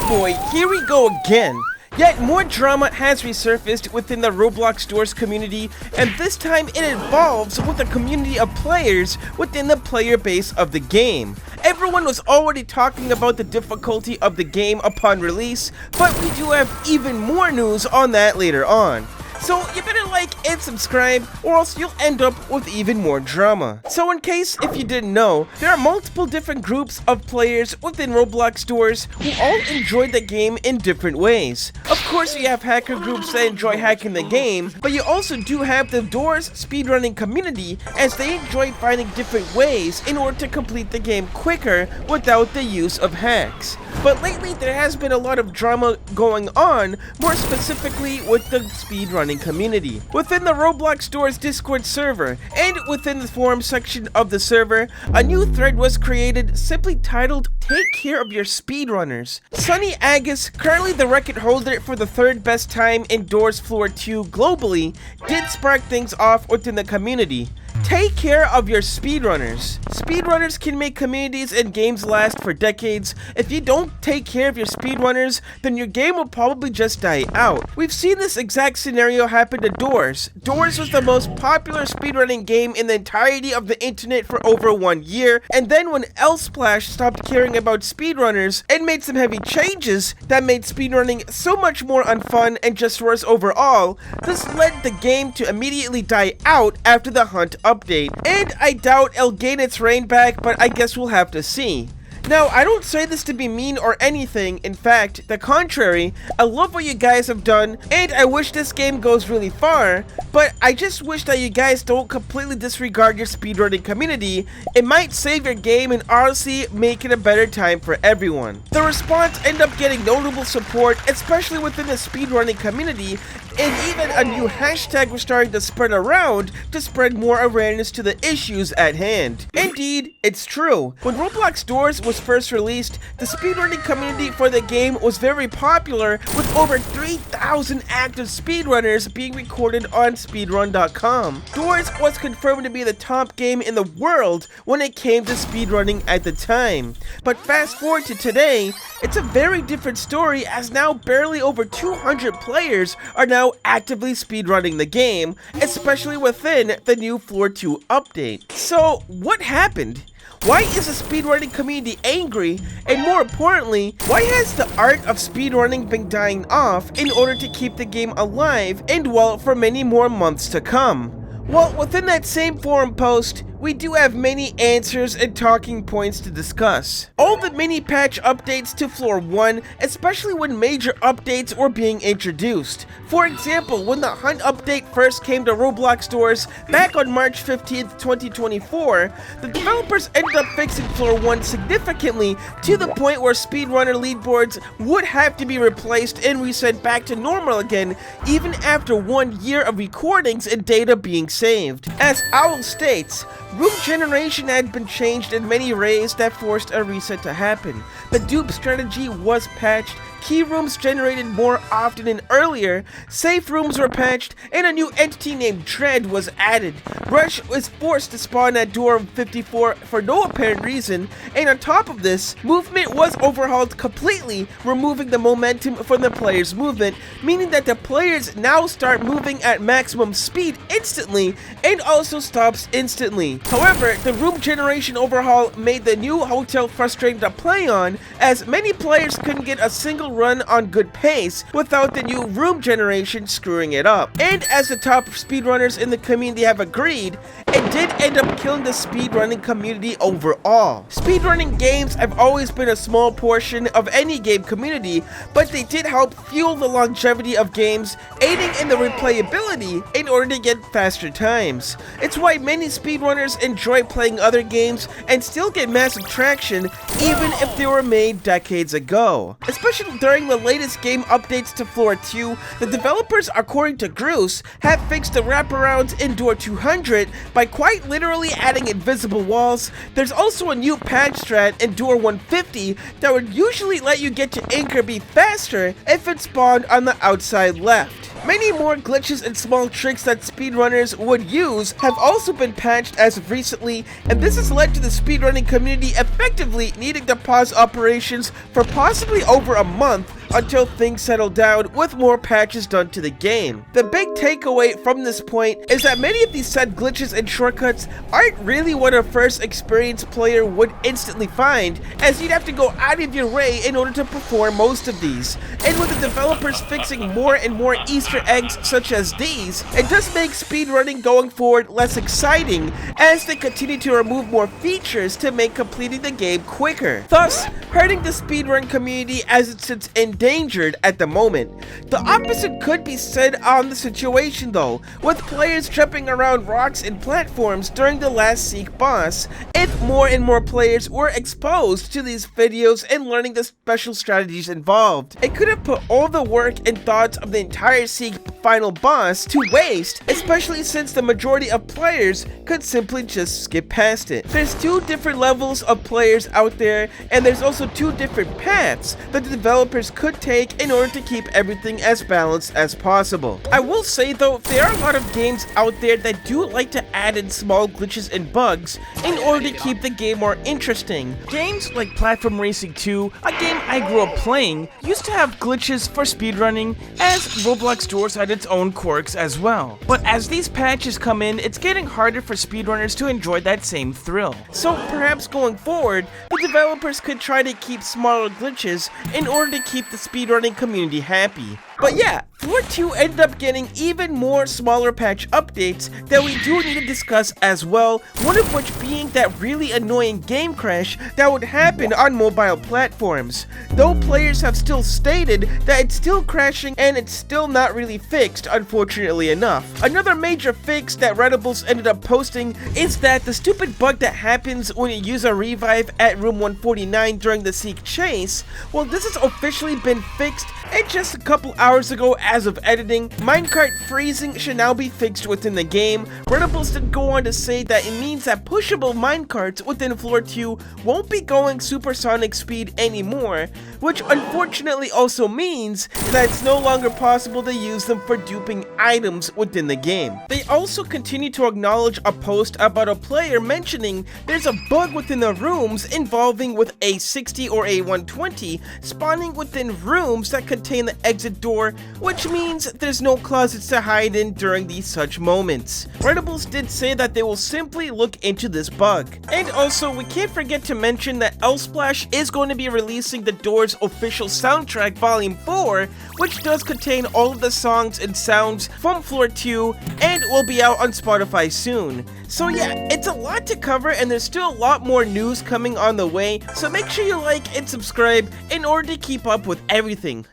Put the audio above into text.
boy, here we go again. Yet more drama has resurfaced within the Roblox Doors community, and this time it involves with a community of players within the player base of the game. Everyone was already talking about the difficulty of the game upon release, but we do have even more news on that later on. So you better like and subscribe, or else you'll end up with even more drama. So in case if you didn't know, there are multiple different groups of players within Roblox Doors who all enjoy the game in different ways. Of course you have hacker groups that enjoy hacking the game, but you also do have the Doors speedrunning community, as they enjoy finding different ways in order to complete the game quicker without the use of hacks. But lately there has been a lot of drama going on, more specifically with the speedrunning community. Within the Roblox Doors Discord server, and within the forum section of the server, a new thread was created simply titled "Take Care of Your Speedrunners." Sunny Agus, currently the record holder for the third best time in Doors Floor 2 globally, did spark things off within the community. Take care of your speedrunners. Speedrunners can make communities and games last for decades. If you don't take care of your speedrunners, then your game will probably just die out. We've seen this exact scenario happen to Doors. Doors was the most popular speedrunning game in the entirety of the internet for over 1 year, and then when L-Splash stopped caring about speedrunners and made some heavy changes that made speedrunning so much more unfun and just worse overall, this led the game to immediately die out after the Hunt update, and I doubt it'll gain its reign back, but I guess we'll have to see. Now, I don't say this to be mean or anything, in fact, the contrary. I love what you guys have done, and I wish this game goes really far, but I just wish that you guys don't completely disregard your speedrunning community. It might save your game and honestly make it a better time for everyone. The response ended up getting notable support, especially within the speedrunning community, and even a new hashtag was starting to spread around to spread more awareness to the issues at hand. Indeed, it's true. When Roblox Doors was first released, the speedrunning community for the game was very popular, with over 3,000 active speedrunners being recorded on speedrun.com. Doors was confirmed to be the top game in the world when it came to speedrunning at the time. But fast forward to today, it's a very different story, as now barely over 200 players are now actively speedrunning the game, especially within the new Floor 2 update. So what happened? Why is the speedrunning community angry, and more importantly, why has the art of speedrunning been dying off in order to keep the game alive and well for many more months to come? Well, within that same forum post, we do have many answers and talking points to discuss. All the mini patch updates to Floor 1, especially when major updates were being introduced. For example, when the Hunt update first came to Roblox Doors back on March 15th, 2024, the developers ended up fixing Floor 1 significantly to the point where speedrunner leaderboards would have to be replaced and reset back to normal again, even after 1 year of recordings and data being saved. As Owl states, room generation had been changed in many ways that forced a reset to happen. The dupe strategy was patched, key rooms generated more often than earlier, safe rooms were patched, and a new entity named Dread was added. Rush was forced to spawn at door 54 for no apparent reason, and on top of this, movement was overhauled completely, removing the momentum from the player's movement, meaning that the players now start moving at maximum speed instantly, and also stops instantly. However, the room generation overhaul made the new hotel frustrating to play on, as many players couldn't get a single run on good pace without the new room generation screwing it up. And as the top speedrunners in the community have agreed, it did end up killing the speedrunning community overall. Speedrunning games have always been a small portion of any game community, but they did help fuel the longevity of games, aiding in the replayability in order to get faster times. It's why many speedrunners enjoy playing other games and still get massive traction even if they were made decades ago. Especially during the latest game updates to Floor 2, the developers, according to Groose, have fixed the wraparounds in Door 200 by quite literally adding invisible walls. There's also a new patch strat in Door 150 that would usually let you get to Anchor B faster if it spawned on the outside left. Many more glitches and small tricks that speedrunners would use have also been patched as of recently, and this has led to the speedrunning community effectively needing to pause operations for possibly over a month until things settle down with more patches done to the game. The big takeaway from this point is that many of these said glitches and shortcuts aren't really what a first experienced player would instantly find, as you'd have to go out of your way in order to perform most of these. And with the developers fixing more and more Easter eggs such as these, it does make speedrunning going forward less exciting as they continue to remove more features to make completing the game quicker, thus hurting the speedrun community as it sits endangered at the moment. The opposite could be said on the situation though, with players jumping around rocks and platforms during the last Seek boss, if more and more players were exposed to these videos and learning the special strategies involved. It could have put all the work and thoughts of the entire Seek final boss to waste, especially since the majority of players could simply just skip past it. There's two different levels of players out there, and there's also two different paths that the developers could take in order to keep everything as balanced as possible. I will say though, there are a lot of games out there that do like to add in small glitches and bugs in order to keep the game more interesting. Games like Platform Racing 2, a game I grew up playing, used to have glitches for speedrunning, as Roblox Doors had its own quirks as well. But as these patches come in, it's getting harder for speedrunners to enjoy that same thrill. So perhaps going forward, the developers could try to keep smaller glitches in order to keep the speedrunning community happy. But yeah, Floor 2 ended up getting even more smaller patch updates that we do need to discuss as well, one of which being that really annoying game crash that would happen on mobile platforms. Though players have still stated that it's still crashing and it's still not really fixed, unfortunately enough. Another major fix that Reddables ended up posting is that the stupid bug that happens when you use a revive at room 149 during the Seek chase, well, this has officially been fixed, and just a couple hours ago as of editing, minecart freezing should now be fixed within the game. Reddables did go on to say that it means that pushable minecarts within Floor 2 won't be going supersonic speed anymore, which unfortunately also means that it's no longer possible to use them for duping items within the game. They also continue to acknowledge a post about a player mentioning there's a bug within the rooms involving with A60 or A120 spawning within rooms that contain the exit door, which means there's no closets to hide in during these such moments. Reddables did say that they will simply look into this bug. And also, we can't forget to mention that Elsplash is going to be releasing the Doors official soundtrack Volume 4, which does contain all of the songs and sounds from Floor 2 and will be out on Spotify soon. So yeah, it's a lot to cover and there's still a lot more news coming on the way, so make sure you like and subscribe in order to keep up with everything.